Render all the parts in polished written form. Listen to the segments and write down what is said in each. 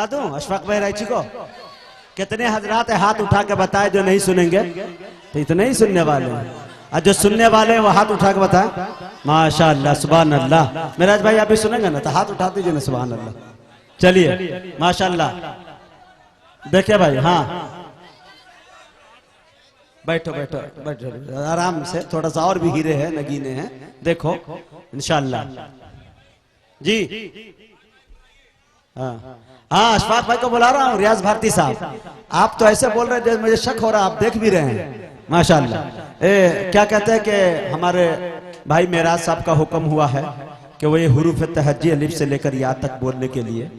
सुना दूं अशफाक भाई रायची को? कितने हजरात हाथ उठा के बताए जो नहीं सुनेंगे? तो इतने ही सुनने वाले हैं, और जो सुनने वाले हैं वो हाथ उठा के बताए। माशाअल्लाह सुभान अल्लाह। मेराज भाई आप भी सुनेंगे ना तो हाथ उठा दीजिए ना, सुभान अल्लाह। चलिए माशाअल्लाह, देखिए भाई। हाँ बैठो बैठो बैठो आराम से, थोड़ा सा और भी हीरे हैं नगीने हैं, देखो इंशाअल्लाह जी। हाँ हाँ अशफाक भाई को बुला रहा हूँ, रियाज भारती साहब। आप तो ऐसे बोल रहे हैं मुझे शक हो रहा है, आप देख भी रहे हैं माशाअल्लाह। क्या कहते हैं कि हमारे भाई मेराज साहब का हुक्म हुआ है कि वो ये हुरूफ तहज्जी अलिफ से लेकर या तक बोलने के लिए,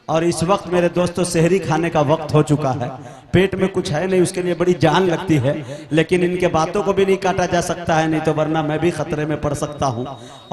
और इस वक्त मेरे दोस्तों सेहरी खाने का वक्त हो चुका है, पेट में कुछ है नहीं, उसके लिए बड़ी जान लगती है, लेकिन इनके बातों को भी नहीं काटा जा सकता है, नहीं तो वरना मैं भी खतरे में पड़ सकता हूं।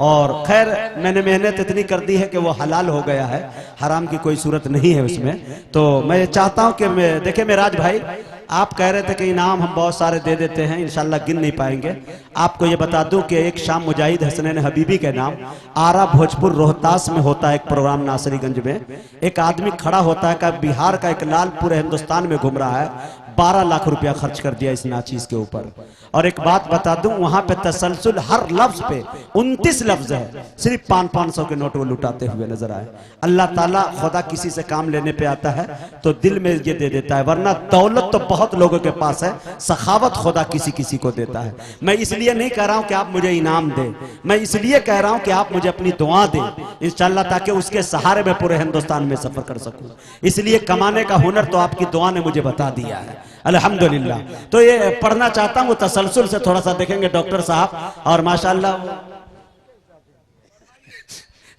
और खैर मैंने मेहनत इतनी कर दी है कि वो हलाल हो गया है, हराम की कोई सूरत नहीं है उसमें। तो मैं चाहता हूं कि मैं देखे मेराज भाई, आप कह रहे थे कि इनाम हम बहुत सारे दे देते हैं, इंशाल्लाह गिन नहीं पाएंगे। आपको ये बता दूं कि एक शाम मुजाहिद हसनैन हबीबी के नाम आरा भोजपुर रोहतास में होता है एक प्रोग्राम नासरीगंज में। एक आदमी खड़ा होता है कि बिहार का एक लाल पूरे हिंदुस्तान में घूम रहा है, 12 लाख रुपया खर्च कर दिया इस नाचीज के ऊपर। और एक बात बता दूं, वहां पे तसलसल हर लफ्ज पे 29 लफ्ज है, सिर्फ 500 के नोट वो लुटाते हुए नजर आए। अल्लाह ताला खुदा किसी से काम लेने पे आता है तो दिल में ये दे देता है, वरना दौलत तो बहुत लोगों के पास है, सखावत खुदा किसी किसी को देता है। मैं इसलिए नहीं कह रहा हूं कि आप मुझे इनाम दे, मैं इसलिए कह रहा हूं कि आप मुझे अपनी दुआ दे इंशाअल्लाह, ताकि उसके सहारे में पूरे हिंदुस्तान में सफर कर सकूं। इसलिए कमाने का हुनर तो आपकी दुआ ने मुझे बता दिया है अल्हम्दुलिल्लाह। तो ये पढ़ना चाहता हूँ, तसलसल से थोड़ा सा देखेंगे डॉक्टर साहब, और माशाअल्लाह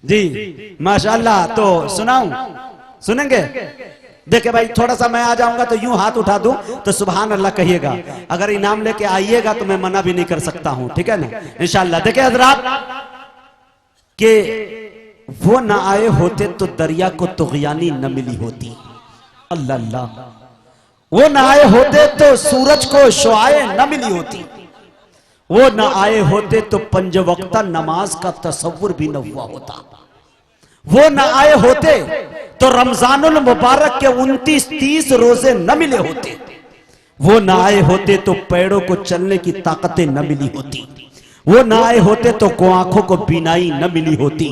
जी माशाअल्लाह। तो सुनाऊं, सुनेंगे? देखिए भाई थोड़ा सा मैं आ जाऊंगा तो यूं हाथ उठा दूं तो सुभान अल्लाह कहिएगा, अगर इनाम लेके आइएगा तो मैं मना भी नहीं कर सकता हूं, ठीक है ना इंशाअल्लाह। देखिए हजरात कि वो ना आए होते तो दरिया को तुगयानी न मिली होती, अल्लाह अल्लाह। वो ना आए होते तो सूरज को शुआए न मिली होती, वो ना आए होते तो पंजवक्ता नमाज का तसव्वुर भी न हुआ होता, वो ना आए होते तो रमजानुल मुबारक के 29-30 रोजे न मिले होते, वो ना आए होते तो पैरों को चलने की ताकतें न मिली होती, वो ना आए होते तो आंखों को बीनाई न मिली होती,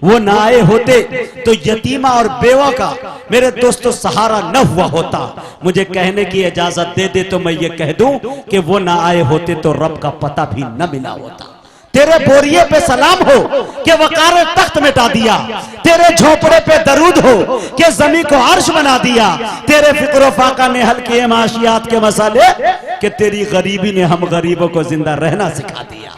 वो ना आए होते तो यतीमा और बेवा का मेरे दोस्तों सहारा न हुआ होता। मुझे कहने की इजाजत दे दे तो मैं ये कह दूं कि वो ना आए होते तो रब का पता भी न मिला होता। तेरे बोरिए पे सलाम हो कि वकार तख्त मिटा दिया, तेरे झोपड़े पे दरूद हो कि जमीन को अर्श बना दिया, तेरे फिक्र फाका ने हल किए माशियात के मसाले कि तेरी गरीबी ने हम गरीबों को जिंदा रहना सिखा दिया।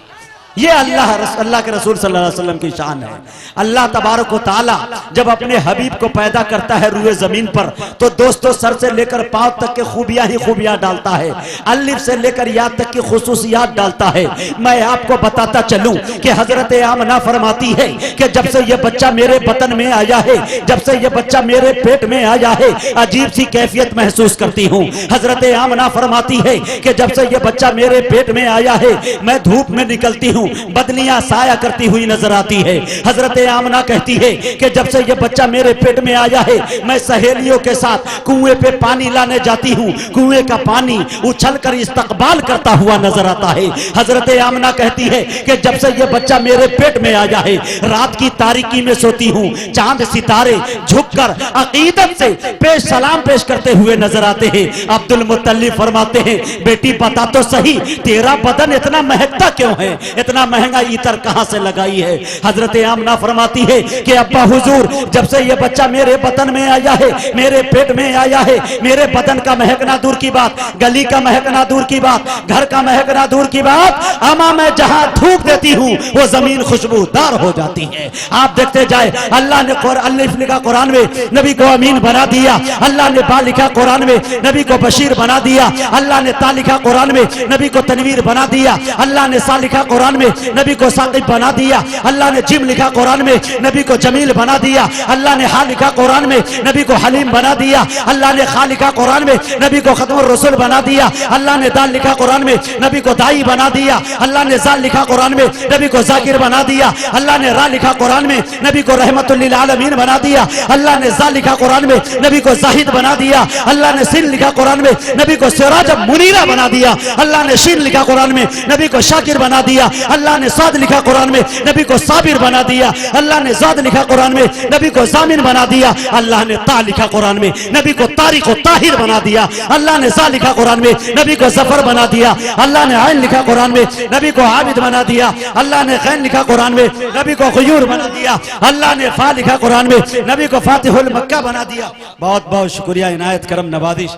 ये अल्लाह के रसूल सल्लल्लाहु अलैहि वसल्लम की शान है। अल्लाह तबारक व तआला जब अपने हबीब को पैदा करता है रूए जमीन पर तो दोस्तों सर से लेकर पांव तक के खूबियां ही खूबियां डालता है, अलिफ से लेकर या तक की खुसूसियात डालता है। मैं आपको बताता चलूं कि हजरत आमना फरमाती है कि जब से ये बच्चा मेरे बतन में आया है, जब से ये बच्चा मेरे पेट में आया है, अजीब सी कैफियत महसूस करती हूँ। हजरत आमना फरमाती है कि जब से ये बच्चा मेरे पेट में आया है मैं धूप में निकलती हूँ, बदलियां साया करती हुई नजर आती है। हजरत आमना कहती है कि जब से ये बच्चा मेरे पेट में आया है मैं सहेलियों के साथ कुएं पे पानी लाने जाती हूँ, कुएं का पानी उछलकर इस्तकबाल करता हुआ नजर आता है। हजरत आमना कहती है कि जब से ये बच्चा मेरे पेट में आया है रात की तारीकी में सोती हूँ, चांद सितारे झुककर अकीदत से पेश सलाम पेश करते हुए नजर आते हैं। अब्दुल मुत्तलिब फरमाते हैं बेटी बता तो सही तेरा बदन इतना महकता क्यों है, इतना महंगा इतर कहां से लगाई है। हजरत आमना फरमाती है कि अब्बा हुजूर जब से ये बच्चा मेरे बदन में आया है, मेरे पेट में आया है, मेरे बदन का महकना दूर की बात, गली का महकना दूर की बात, घर का महकना दूर की बात, अमा मैं जहां थूक देती हूं वो जमीन खुशबूदार हो जाती है। आप देखते जाए अल्लाह ने अलिफ लिखा कुरान में नबी को अमीन बना दिया, अल्लाह ने बा लिखा कुरान में नबी को बशीर बना दिया, अल्लाह ने ता लिखा कुरान में नबी को तनवीर बना दिया, अल्लाह ने सा लिखा कुरान में, नबी को साकिब बना दिया। अल्लाह ने जिम लिखा कुरान में, नबी को जमील बना दिया। अल्लाह ने हा लिखा कुरान में, नबी को हलीम बना दिया। अल्लाह ने खा लिखा कुरान में, नबी को खत्मुर रसूल बना दिया। अल्लाह ने दाल लिखा कुरान में, नबी को दाई बना दिया। अल्लाह ने जाल लिखा कुरान में, नबी को जाकिर बना दिया। अल्लाह ने रा लिखा कुरान में, नबी को रहमतुल लिल आलमीन बना दिया। अल्लाह ने जा लिखा कुरान में, नबी को जाहिद बना दिया। अल्लाह ने सिन लिखा कुरान में, नबी को सिराज मुनीरा बना दिया। अल्लाह ने शीन लिखा कुरान में, नबी को शाकिर बना दिया। अल्लाह ने साद लिखा कुरान में, नबी को साबिर बना दिया। अल्लाह ने जाद लिखा कुरान में, नबी को जामिन बना दिया। अल्लाह ने ता लिखा कुरान में, नबी को तारिक व ताहिर बना दिया। अल्लाह ने सा लिखा कुरान में, नबी को जफर बना दिया। अल्लाह ने आइन लिखा कुरान में, नबी को आबिद बना दिया। अल्लाह ने गैन लिखा कुरान में, नबी को गयूर बना दिया। अल्लाह ने फा लिखा कुरान में, नबी को फातिहुल मक्का बना दिया। बहुत बहुत शुक्रिया, इनायत करम नवाजिश।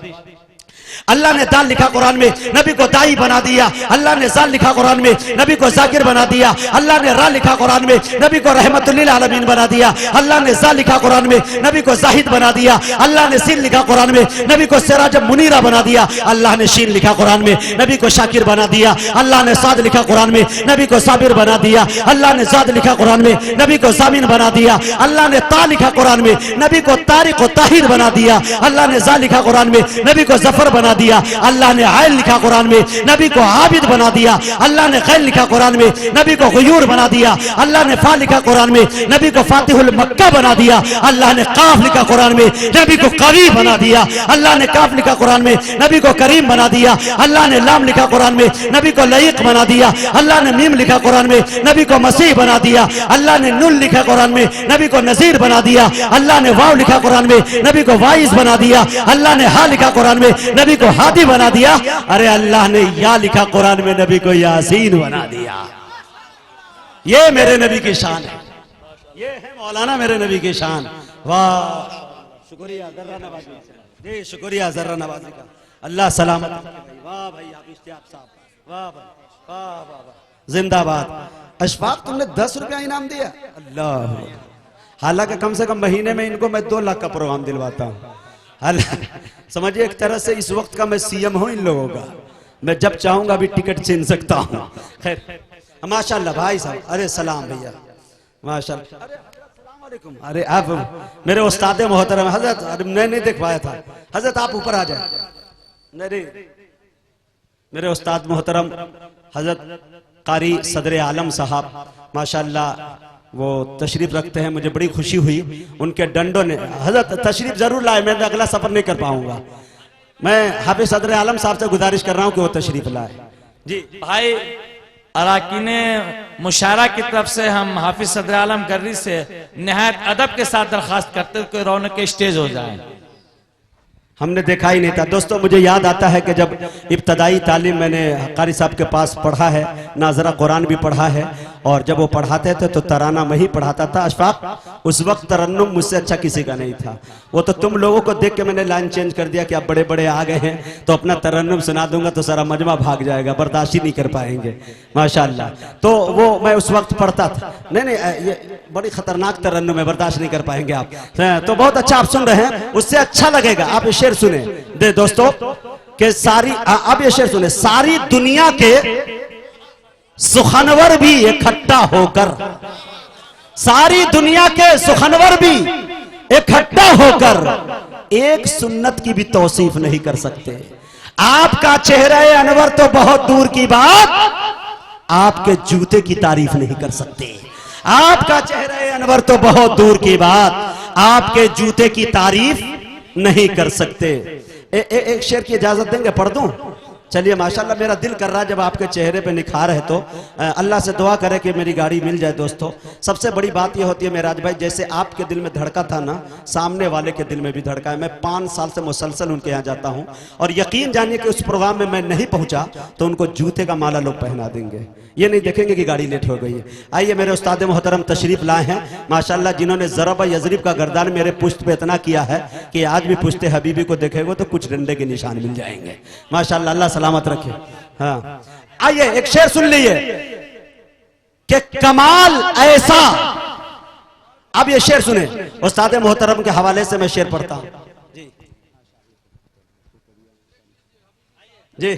अल्लाह ने दाल लिखा कुरान में, नबी को दाई बना दिया। अल्लाह ने जाल लिखा कुरान में, नबी को जाकिर बना दिया। अल्लाह ने रा लिखा कुरान में, नबी को रहमतुल लिल आलमीन बना दिया। अल्लाह ने जा लिखा कुरान में, नबी को जाहिद बना दिया। अल्लाह ने सीन लिखा कुरान में, नबी को सिराज मुनीरा बना दिया। अल्लाह ने शीन लिखा कुरान में, नबी को शाकिर बना दिया। अल्लाह ने साद लिखा कुरान में, नबी को साबिर बना दिया। अल्लाह ने जाद लिखा कुरान में, नबी को जामिन बना दिया। अल्लाह ने ता लिखा कुरान में, नबी को तारिक व ताहिर बना दिया। अल्लाह ने जा लिखा कुरान में, नबी को जफर बना दिया। अल्लाह ने आयल लिखा कुरान में, नबी को आबिद बना दिया। अल्लाह ने गैन लिखा कुरान में, नबी को गयूर बना दिया। अल्लाह ने फा लिखा कुरान में, नबी को फातिहुल मक्का बना दिया। अल्लाह ने काफ लिखा कुरान में, नबी को कवी बना दिया। अल्लाह ने काफ लिखा कुरान में, नबी को करीम बना दिया। अल्लाह ने लाम लिखा कुरान में, नबी को लईक बना दिया। अल्लाह ने मीम लिखा कुरान में, नबी को मसीह बना दिया। अल्लाह ने नून लिखा कुरान में, नबी को नजीर बना दिया। अल्लाह ने वाव लिखा कुरान में, नबी को वाइस बना दिया। अल्लाह ने हा लिखा कुरान में, नबी को हादी बना दिया। अरे अल्लाह ने या लिखा कुरान में, नबी को यासीन बना दिया। ये मेरे नबी की शान है, ये है मौलाना मेरे नबी की शान। वाह शुक्रिया जर्रा नवाजी जी, शुक्रिया जर्रा नवाजी का। अल्लाह सलामत। वाह भाई आप साहब, वाह भाई, वाह वाह वाह, जिंदाबाद। अशफाक तुमने 10 रुपया इनाम दिया, अल्लाह। हालांकि कम से कम महीने में इनको मैं 2 लाख का प्रोग्राम दिलवाता हूँ। समझिए एक तरह से इस वक्त का मैं सीएम हूं इन लोगों का। मैं जब चाहूंगा भी टिकट छीन सकता हूं। खैर माशाल्लाह भाई साहब, अरे सलाम भैया, माशाल्लाह। अरे आप मेरे उस्ताद मोहतरम हजरत, अरे मैं नहीं देख पाया था हजरत, आप ऊपर आ जाए। नहीं मेरे उस्ताद मोहतरम हजरत कारी सदर आलम साहब माशाल्लाह वो तशरीफ रखते हैं। मुझे बड़ी खुशी हुई उनके डंडों ने। हजरत तशरीफ जरूर लाए, मैं अगला सफर नहीं कर पाऊंगा। मैं हाफिज सदर आलम साहब से गुजारिश कर रहा हूं कि वो तशरीफ लाए। जी भाई अराकीन मुशारा की तरफ से हम हाफिज सदर आलम गर्री से निहायत अदब के साथ दरखास्त करते हुए कोई रौनक के स्टेज हो जाए। हमने देखा ही नहीं था दोस्तों। मुझे याद आता है कि जब इब्तदाई तालीम मैंने कारी साहब के पास पढ़ा है, नाजरा कुरान भी पढ़ा है, और जब वो पढ़ाते थे तो तराना मैं ही पढ़ाता था। अशफाक उस वक्त तरन्नुम मुझसे अच्छा किसी का नहीं था। वो तो तुम लोगों को देख के मैंने लाइन चेंज कर दिया कि आप बड़े बड़े आ गए हैं तो अपना तरन्नुम सुना दूंगा तो सारा मजमा भाग जाएगा, बर्दाश्त ही नहीं कर पाएंगे माशाल्लाह। तो वो मैं उस वक्त पढ़ता था। नहीं ये बड़ी खतरनाक तरन्नुम है, बर्दाश्त नहीं कर पाएंगे आप। तो बहुत अच्छा आप सुन रहे हैं, उससे अच्छा लगेगा। आप ये शेर सुने दे दोस्तों कि सारी, अब ये शेर सुने, सारी दुनिया के सुखनवर भी इकट्ठा होकर, सारी दुनिया के सुखनवर भी इकट्ठा होकर एक सुन्नत की भी तौसीफ नहीं कर सकते। आपका चेहरा अनवर तो बहुत दूर की बात, आपके जूते की तारीफ नहीं कर सकते। आपका चेहरा अनवर तो बहुत दूर की बात, आपके जूते की तारीफ नहीं कर सकते। एक शेर की इजाजत देंगे, पढ़ दूं? चलिए माशाल्लाह, मेरा दिल कर रहा है जब आपके चेहरे पे निखार है तो अल्लाह से दुआ करे कि मेरी गाड़ी मिल जाए। दोस्तों सबसे बड़ी बात ये होती है मेराज भाई, जैसे आपके दिल में धड़का था ना, सामने वाले के दिल में भी धड़का है। मैं 5 साल से मुसलसल उनके यहाँ जाता हूँ और यकीन जानिए कि उस प्रोग्राम में मैं नहीं पहुंचा तो उनको जूते का माला लोग पहना देंगे, ये नहीं देखेंगे कि गाड़ी लेट हो गई है। आइए मेरे उस्ताद मोहतरम तशरीफ लाए हैं माशाल्लाह, जिन्होंने ज़रब यज़रिब का गर्दान मेरे पुश्त पे इतना किया है कि आज भी पुश्ते हबीबी को देखेंगे तो कुछ डंडे के निशान मिल जाएंगे माशाल्लाह। अल्लाह सलामत रखे। हाँ आइए एक शेर सुन लीजिए कि कमाल ऐसा। अब ये शेर सुने, उस्ताद मोहतरम के हवाले से मैं शेर पढ़ता हूं जी।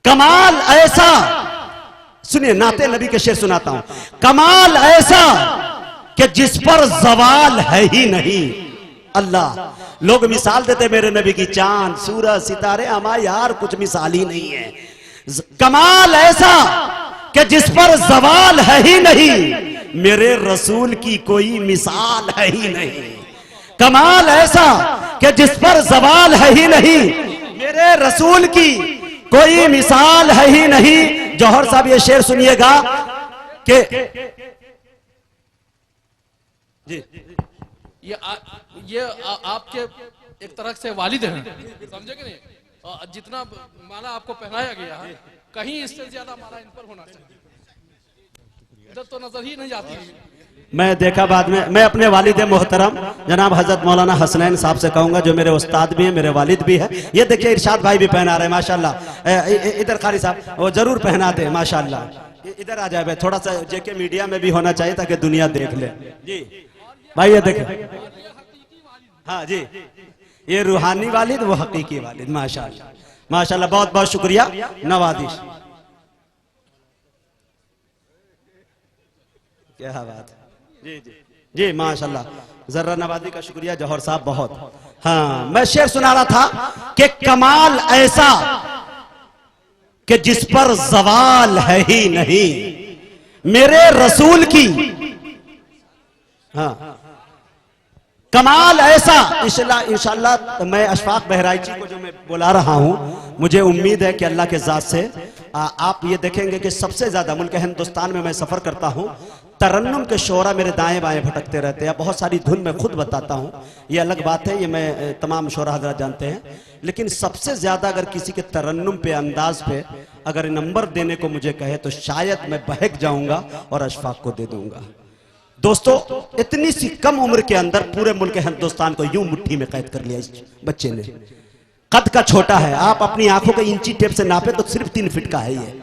कमाल ऐसा सुनिए, नाते नबी के शेर सुनाता हूं। कमाल ऐसा कि जिस पर जवाल है ही नहीं। अल्लाह, लोग मिसाल देते मेरे नबी की, चांद सूरज सितारे, हमारे यार कुछ मिसाल ही नहीं है। कमाल ऐसा कि जिस पर जवाल है ही नहीं, मेरे रसूल की कोई मिसाल है ही नहीं। कमाल ऐसा कि जिस पर जवाल है ही नहीं, मेरे रसूल की कोई मिसाल है ही नहीं। जौहर साहब ये शेर सुनिएगा कि जी ये आपके एक तरह से वालिद हैं, समझे कि नहीं? जितना माला आपको पहनाया गया है, कहीं इससे ज्यादा माला इन पर होना चाहिए। इधर तो नजर ही नहीं आती है। मैं देखा बाद में, मैं अपने वालिद मोहतरम जनाब हजरत मौलाना हसनैन साहब से कहूंगा, जो मेरे उस्ताद भी हैं, मेरे वालिद भी है। ये देखिए इरशाद भाई भी पहना रहे माशाल्लाह। इधर कारी साहब वो जरूर पहना दे माशाल्लाह। इधर आ जाए, थोड़ा सा जेके मीडिया में भी होना चाहिए ताकि दुनिया देख ले। जी भाई ये देखे, हाँ जी, ये रूहानी वालिद, वो हकीकी वालिद। माशाल्लाह माशाल्लाह, बहुत बहुत शुक्रिया, नवाजिश। क्या बात है जी जी जी, माशाल्लाह, जर्रा नवाजी का शुक्रिया जौहर साहब, बहुत। हाँ, मैं शेर सुना रहा था कि कमाल ऐसा कि जिस पर जवाल है ही नहीं, मेरे रसूल की। हाँ, कमाल ऐसा। इंशाल्लाह मैं अशफाक बहराइची को जो मैं बुला रहा हूं, मुझे उम्मीद है कि अल्लाह के जात से आप ये देखेंगे कि सबसे ज्यादा मुल्क हिंदुस्तान में मैं सफर करता हूं, तरन्नुम के शोरा मेरे दाएं बाएं भटकते रहते हैं। बहुत सारी धुन मैं खुद बताता हूं, ये अलग बात है, ये मैं तमाम शोरा हजरात जानते हैं। लेकिन सबसे ज्यादा अगर किसी के तरन्नुम पे, अंदाज पे अगर नंबर देने को मुझे कहे तो शायद मैं बहक जाऊंगा और अशफाक को दे दूंगा। दोस्तों, इतनी सी कम उम्र के अंदर पूरे मुल्क हिंदुस्तान को यूं मुट्ठी में कैद कर लिया इस बच्चे ने। कद का छोटा है, आप अपनी आंखों के इंची टेप से नापे तो सिर्फ 3 फीट का है ये,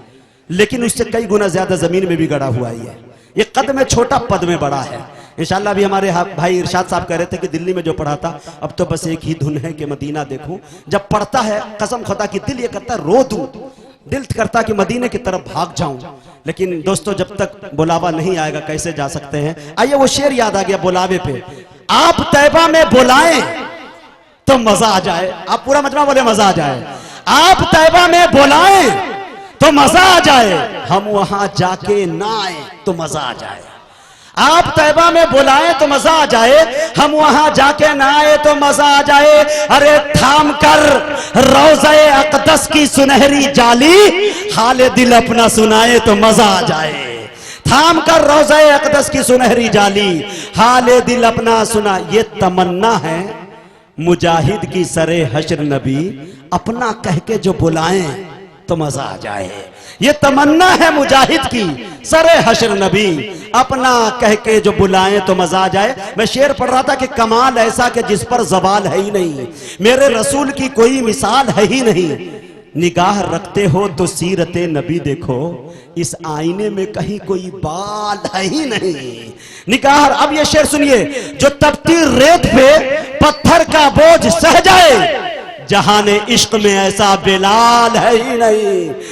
लेकिन उससे कई गुना ज्यादा जमीन में भी गड़ा हुआ है। ये कद में छोटा, पद में बड़ा है। इंशाल्लाह भी हमारे भाई इरशाद साहब कह रहे थे कि दिल्ली में जो पढ़ा था, अब तो बस एक ही धुन है कि मदीना देखूं। जब पढ़ता है कसम खुदा की दिल ये करता रो दूं, दिल करता कि मदीने की तरफ भाग जाऊं। लेकिन दोस्तों, जब तक बुलावा नहीं आएगा कैसे जा सकते हैं। आइए वो शेर याद आ गया बुलावे पे। आप तैबा में बुलाएं तो मजा आ जाए। आप पूरा मजमा बोले मजा आ जाए। आप तैबा में बुलाएं तो मजा आ जाए, हम वहां जाके ना आए तो मजा आ जाए। आप तैबा में बुलाएं तो मजा आ जाए, हम वहां जाके ना आए तो मजा आ जाए। अरे थाम कर रोज़े अक़दस की सुनहरी जाली, हाल दिल अपना सुनाए तो मजा आ जाए। थाम कर रोज़े अक़दस की सुनहरी जाली, हाल दिल अपना सुना। ये तमन्ना है मुजाहिद की सरे हश्र, नबी अपना कह के जो बुलाएं तो मजा आ जाए। ये तमन्ना है मुजाहिद की सरे हश्र, नबी अपना कह के जो बुलाएं तो मजा आ जाए। मैं शेर पढ़ रहा था कि कमाल ऐसा कि जिस पर जवाल है ही नहीं, मेरे रसूल की कोई मिसाल है ही नहीं। निगाह रखते हो तो सीरते नबी देखो, इस आईने में कहीं कोई बाल है ही नहीं। निगाह, अब ये शेर सुनिए, जो तपती रेत पे पत्थर का बोझ सह जाए, जहाने इश्क में ऐसा बेलाल है ही नहीं।